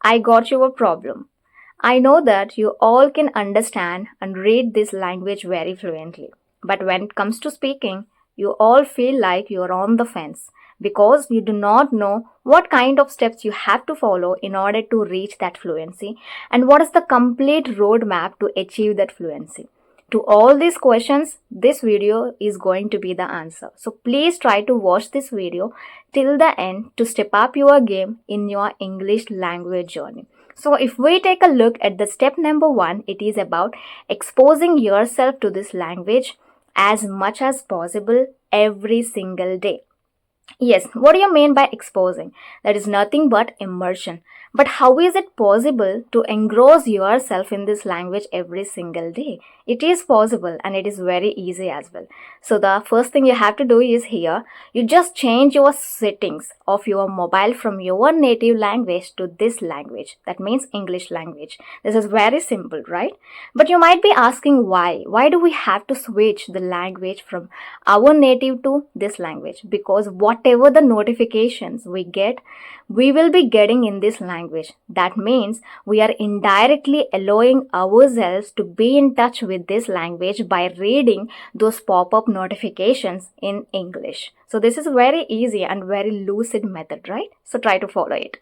I got your problem. I know that you all can understand and read this language very fluently. But when it comes to speaking, you all feel like you're on the fence because you do not know what kind of steps you have to follow in order to reach that fluency and what is the complete roadmap to achieve that fluency. To all these questions, this video is going to be the answer. So please try to watch this video till the end to step up your game in your English language journey. So if we take a look at the step number 1, it is about exposing yourself to this language as much as possible every single day. Yes, what do you mean by exposing? That is nothing but immersion. But how is it possible to engross yourself in this language every single day? It is possible and it is very easy as well. So the first thing you have to do is here, you just change your settings of your mobile from your native language to this language. That means English language. This is very simple, right? But you might be asking why? Why do we have to switch the language from our native to this language? Because whatever the notifications we get, we will be getting in this language. That means we are indirectly allowing ourselves to be in touch with this language by reading those pop-up notifications in English. So this is very easy and very lucid method, right? So try to follow it.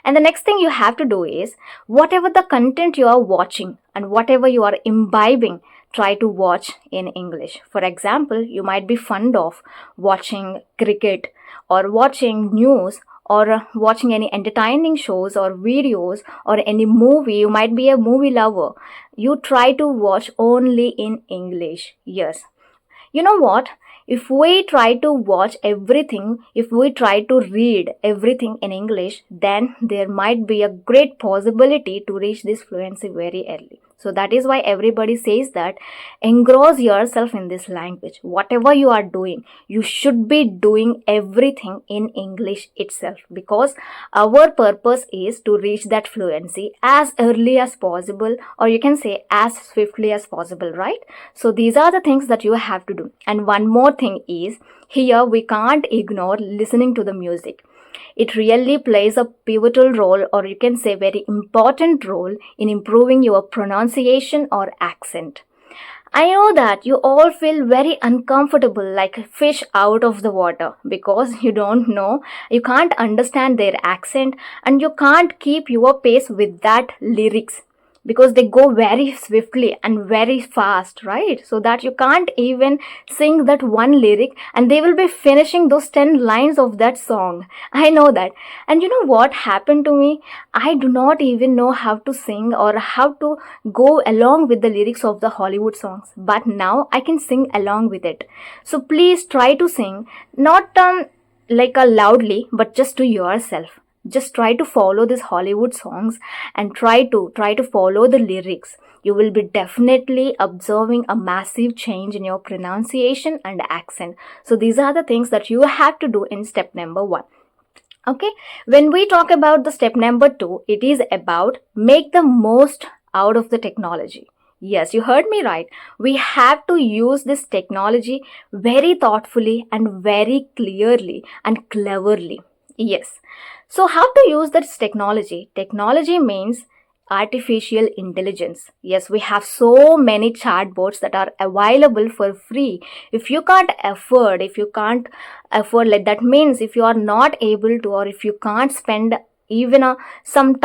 And the next thing you have to do is whatever the content you are watching and whatever you are imbibing, try to watch in English. For example, you might be fond of watching cricket or watching news or watching any entertaining shows or videos or any movie. You might be a movie lover. You try to watch only in English. Yes. You know what? If we try to watch everything, if we try to read everything in English, then there might be a great possibility to reach this fluency very early. So that is why everybody says that engross yourself in this language. Whatever you are doing, you should be doing everything in English itself, because our purpose is to reach that fluency as early as possible, or you can say as swiftly as possible, right? So these are the things that you have to do. And one more thing is, here we can't ignore listening to the music. It really plays a pivotal role, or you can say very important role, in improving your pronunciation or accent. I know that you all feel very uncomfortable like fish out of the water because you don't know, you can't understand their accent and you can't keep your pace with that lyrics, because they go very swiftly and very fast, right? So that you can't even sing that one lyric and they will be finishing those 10 lines of that song. I know that. And you know what happened to me? I do not even know how to sing or how to go along with the lyrics of the Hollywood songs. But now I can sing along with it. So please try to sing, not like loudly, but just to yourself. Just try to follow these Hollywood songs and try to follow the lyrics. You will be definitely observing a massive change in your pronunciation and accent. So these are the things that you have to do in step number 1. Okay, when we talk about the step number 2, it is about make the most out of the technology. Yes, you heard me right. We have to use this technology very thoughtfully and very clearly and cleverly. Yes. So how to use this technology? Technology means artificial intelligence. Yes, we have so many chatbots that are available for free. If you can't afford, like that means if you are not able to, or if you can't spend even some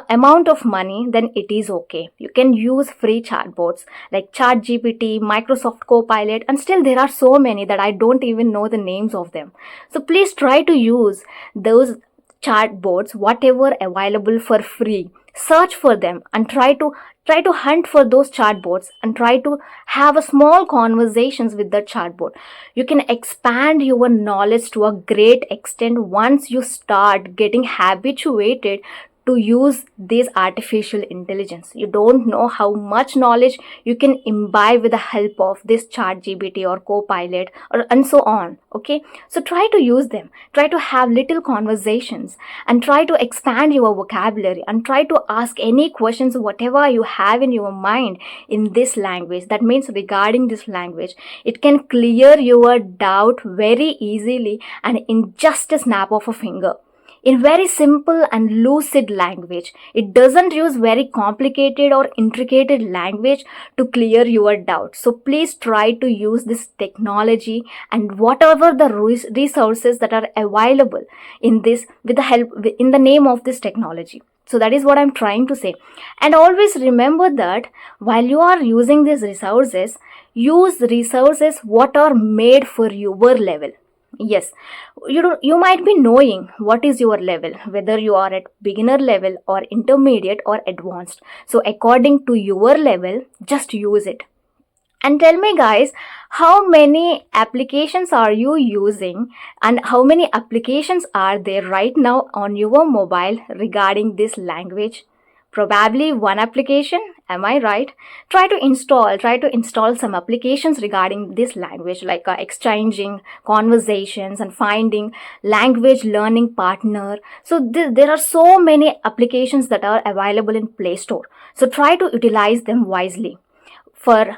amount of money, then it is okay. You can use free chatbots like ChatGPT, Microsoft Copilot, and still there are so many that I don't even know the names of them. So please try to use those chatbots, whatever available for free. Search for them and try to hunt for those chatbots and try to have a small conversations with the chatbot. You can expand your knowledge to a great extent once you start getting habituated to use this artificial intelligence. You don't know how much knowledge you can imbibe with the help of this ChatGPT or Copilot or and so on. Okay, so try to use them. Try to have little conversations and try to expand your vocabulary and try to ask any questions whatever you have in your mind in this language. That means regarding this language, it can clear your doubt very easily and in just a snap of a finger. in very simple and lucid language. It doesn't use very complicated or intricate language to clear your doubt. So please try to use this technology and whatever the resources that are available in this, with the help, in the name of this technology. So that is what I'm trying to say. And always remember that while you are using these resources, use resources what are made for your level. Yes, you might be knowing what is your level, whether you are at beginner level or intermediate or advanced. So according to your level, just use it. And tell me guys, how many applications are you using and how many applications are there right now on your mobile regarding this language? Probably one application, am I right? Try to install some applications regarding this language, like exchanging conversations and finding language learning partner. So there are so many applications that are available in Play Store. So try to utilize them wisely for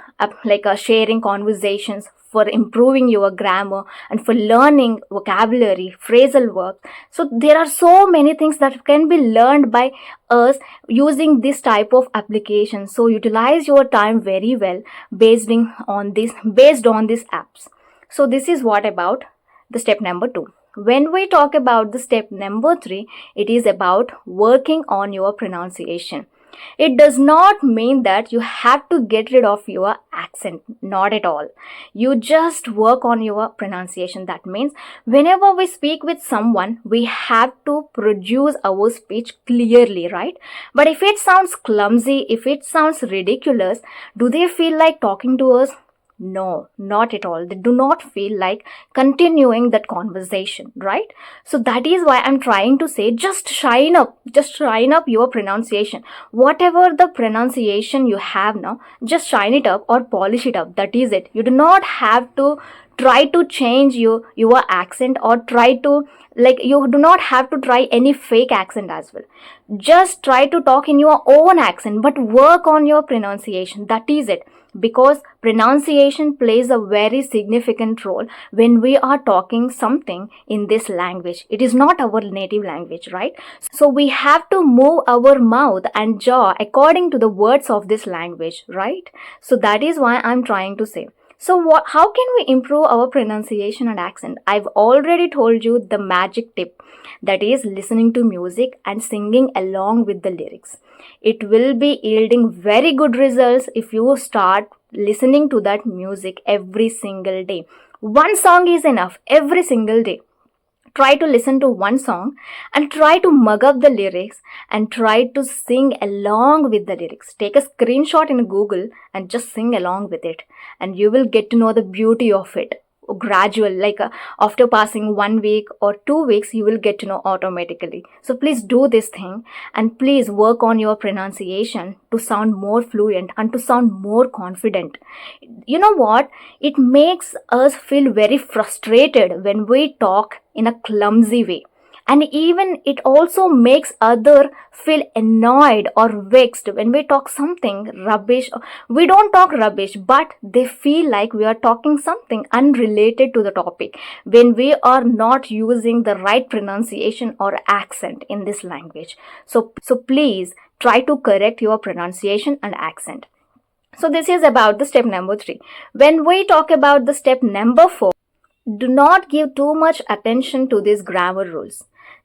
sharing conversations, for improving your grammar, and for learning vocabulary, phrasal work. So there are so many things that can be learned by us using this type of application. So utilize your time very well based on these apps. So this is what about the step number 2. When we talk about the step number 3, it is about working on your pronunciation. It does not mean that you have to get rid of your accent, not at all. You just work on your pronunciation. That means whenever we speak with someone, we have to produce our speech clearly, right? But if it sounds clumsy, if it sounds ridiculous, do they feel like talking to us? No, not at all. They do not feel like continuing that conversation, right? So that is why I'm trying to say, just shine up your pronunciation. Whatever the pronunciation you have now, just shine it up or polish it up. That is it. You do not have to try to change your accent, or you do not have to try any fake accent as well. Just try to talk in your own accent, but work on your pronunciation. That is it. Because pronunciation plays a very significant role when we are talking something in this language. It is not our native language, right? So we have to move our mouth and jaw according to the words of this language, right? So that is why I'm trying to say. So how can we improve our pronunciation and accent? I've already told you the magic tip, that is listening to music and singing along with the lyrics. It will be yielding very good results if you start listening to that music every single day. One song is enough every single day. Try to listen to one song and try to mug up the lyrics and try to sing along with the lyrics. Take a screenshot in Google and just sing along with it, and you will get to know the beauty of it. Gradual, after passing 1 week or 2 weeks, you will get to know automatically. So please do this thing, and please work on your pronunciation to sound more fluent and to sound more confident. You know what? It makes us feel very frustrated when we talk in a clumsy way. And even it also makes other feel annoyed or vexed when we talk something rubbish. We don't talk rubbish, but they feel like we are talking something unrelated to the topic when we are not using the right pronunciation or accent in this language. So please try to correct your pronunciation and accent. So this is about the step number 3. When we talk about the step number 4, do not give too much attention to these grammar rules.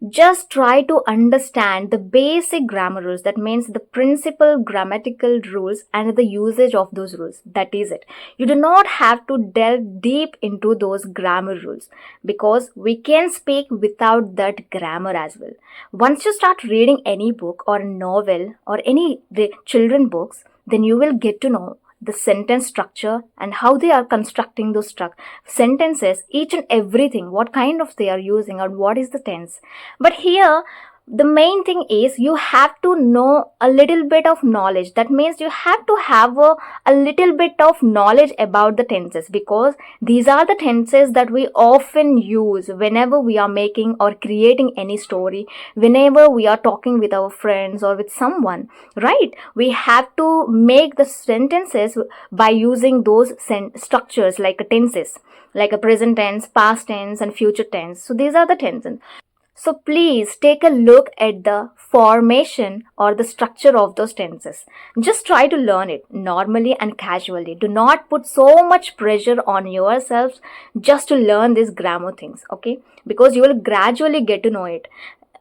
Just try to understand the basic grammar rules. That means the principal grammatical rules and the usage of those rules. That is it. You do not have to delve deep into those grammar rules, because we can speak without that grammar as well. Once you start reading any book or novel or any the children books, then you will get to know the sentence structure and how they are constructing those sentences, each and everything, what kind of they are using and what is the tense. But here, the main thing is you have to know a little bit of knowledge. That means you have to have a little bit of knowledge about the tenses, because these are the tenses that we often use whenever we are making or creating any story, whenever we are talking with our friends or with someone, right? We have to make the sentences by using those structures like tenses, like a present tense, past tense, and future tense. So these are the tenses. So please take a look at the formation or the structure of those tenses. Just try to learn it normally and casually. Do not put so much pressure on yourselves just to learn these grammar things, okay? Because you will gradually get to know it.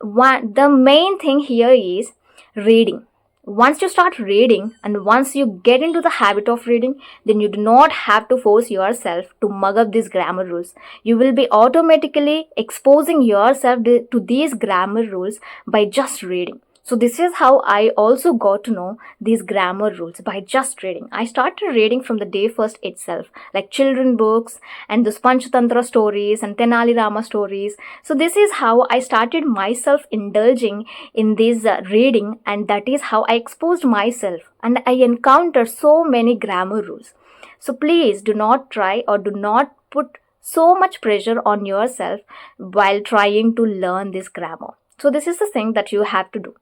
The main thing here is reading. Once you start reading and once you get into the habit of reading, then you do not have to force yourself to mug up these grammar rules. You will be automatically exposing yourself to these grammar rules by just reading. So this is how I also got to know these grammar rules, by just reading. I started reading from the day first itself, like children books and the Panchatantra stories and Tenali Rama stories. So this is how I started myself indulging in this reading, and that is how I exposed myself, and I encountered so many grammar rules. So please do not try or do not put so much pressure on yourself while trying to learn this grammar. So this is the thing that you have to do.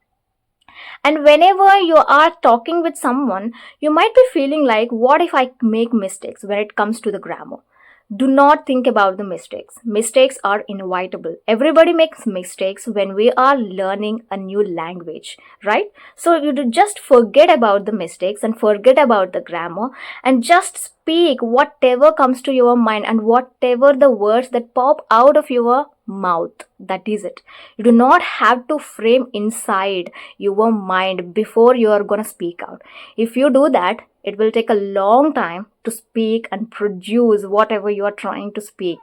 And whenever you are talking with someone, you might be feeling like, what if I make mistakes when it comes to the grammar? Do not think about the mistakes. Mistakes are inevitable. Everybody makes mistakes when we are learning a new language, right? So you do just forget about the mistakes and forget about the grammar and just speak whatever comes to your mind and whatever the words that pop out of your mouth. That is it. You do not have to frame inside your mind before you are going to speak out. If you do that, it will take a long time to speak and produce whatever you are trying to speak.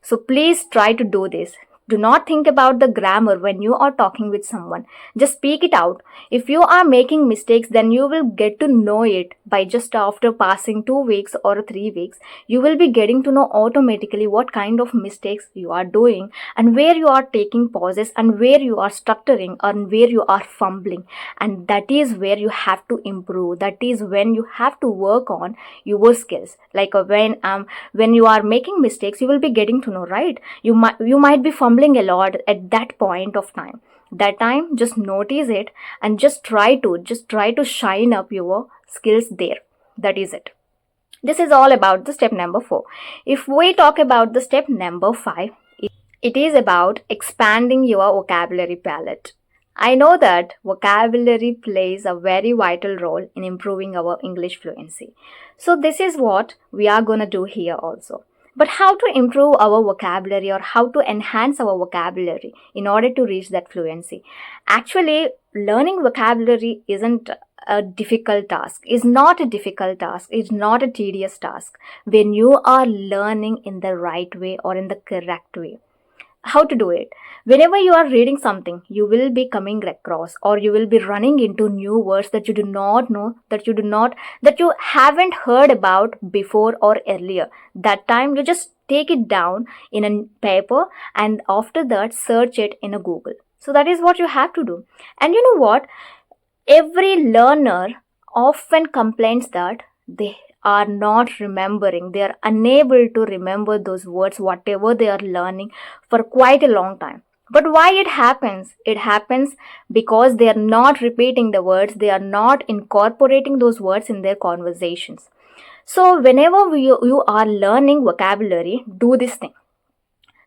So please try to do this. Do not think about the grammar when you are talking with someone. Just speak it out. If you are making mistakes, then you will get to know it by just after passing 2 weeks or 3 weeks. You will be getting to know automatically what kind of mistakes you are doing and where you are taking pauses and where you are stuttering and where you are fumbling. And that is where you have to improve. That is when you have to work on your skills. Like when you are making mistakes, you will be getting to know, right? You might be fumbling a lot at that point of time. That time, just notice it and just try to shine up your skills there. That is it. This is all about the step number 4. If we talk about the step number 5, it is about expanding your vocabulary palette. I know that vocabulary plays a very vital role in improving our English fluency. So this is what we are going to do here also. But how to improve our vocabulary or how to enhance our vocabulary in order to reach that fluency? Actually, learning vocabulary isn't a difficult task. It's not a difficult task. It's not a tedious task when you are learning in the right way or in the correct way. How to do it? Whenever you are reading something, you will be coming across or you will be running into new words that you do not know, that you haven't heard about before or earlier. That time you just take it down in a paper and after that search it in a Google. So that is what you have to do. And you know what? Every learner often complains that they are not remembering. They are unable to remember those words, whatever they are learning for quite a long time. But why it happens? It happens because they are not repeating the words. They are not incorporating those words in their conversations. So whenever you are learning vocabulary, do this thing.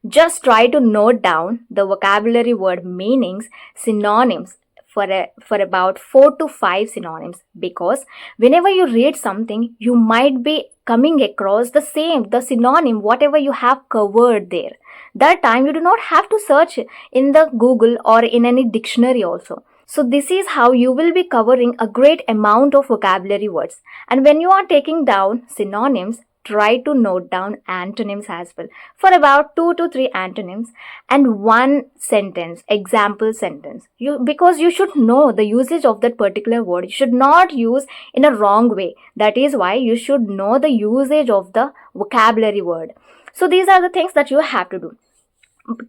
Just try to note down the vocabulary word meanings, synonyms, for about 4 to 5 synonyms, because whenever you read something, you might be coming across the synonym, whatever you have covered there. That time you do not have to search in the Google or in any dictionary also. So this is how you will be covering a great amount of vocabulary words. And when you are taking down synonyms, try to note down antonyms as well, for about 2 to 3 antonyms and 1 sentence, example sentence. Because you should know the usage of that particular word. You should not use in a wrong way. That is why you should know the usage of the vocabulary word. So these are the things that you have to do.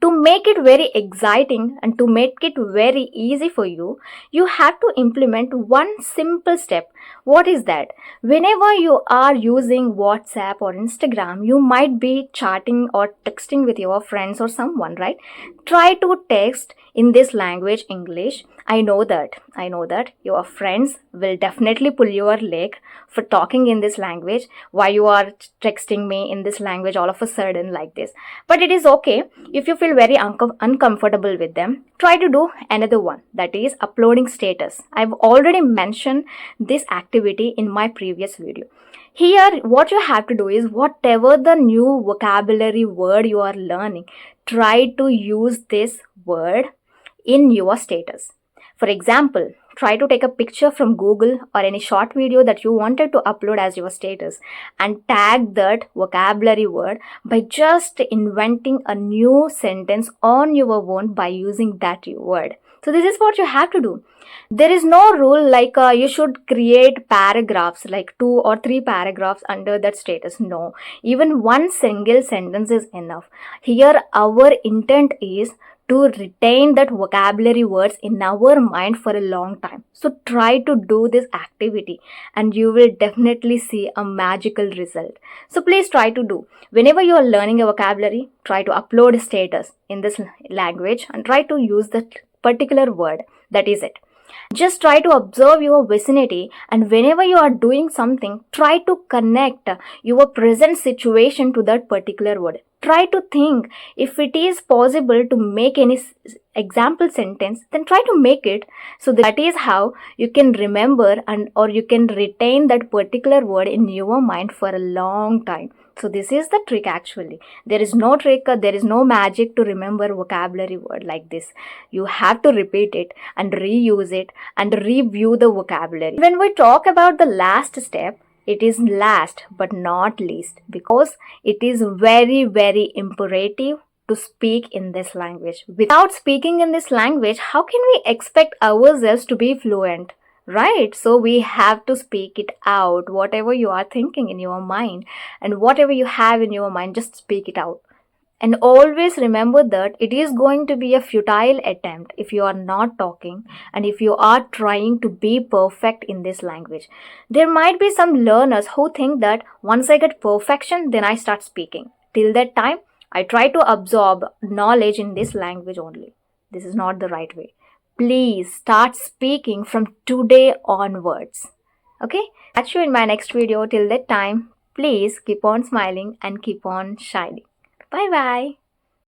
To make it very exciting and to make it very easy for you, you have to implement one simple step. What is that? Whenever you are using WhatsApp or Instagram, you might be chatting or texting with your friends or someone, right? Try to text in this language, English, I know that your friends will definitely pull your leg for talking in this language. Why you are texting me in this language all of a sudden like this? But it is okay. If you feel very uncomfortable with them, try to do another one, that is uploading status. I've already mentioned this activity in my previous video. Here, what you have to do is whatever the new vocabulary word you are learning, try to use this word in your status. For example, try to take a picture from Google or any short video that you wanted to upload as your status and tag that vocabulary word by just inventing a new sentence on your own by using that word. So this is what you have to do. There is no rule like you should create paragraphs like 2 or 3 paragraphs under that status. No, even one single sentence is enough. Here our intent is to retain that vocabulary words in our mind for a long time. So try to do this activity and you will definitely see a magical result. So please try to do. Whenever you are learning a vocabulary, try to upload a status in this language and try to use that particular word. That is it. Just try to observe your vicinity, and whenever you are doing something, try to connect your present situation to that particular word. Try to think if it is possible to make any example sentence, then try to make it. So that is how you can remember and or you can retain that particular word in your mind for a long time. So this is the trick actually. There is no trick, there is no magic to remember vocabulary word like this. You have to repeat it and reuse it and review the vocabulary. When we talk about the last step, it is last but not least because it is very, very imperative to speak in this language. Without speaking in this language, how can we expect ourselves to be fluent? Right? So we have to speak it out. Whatever you are thinking in your mind and whatever you have in your mind, just speak it out. And always remember that it is going to be a futile attempt if you are not talking and if you are trying to be perfect in this language. There might be some learners who think that once I get perfection, then I start speaking. Till that time, I try to absorb knowledge in this language only. This is not the right way. Please start speaking from today onwards. Okay? Catch you in my next video. Till that time, please keep on smiling and keep on shining. Bye bye.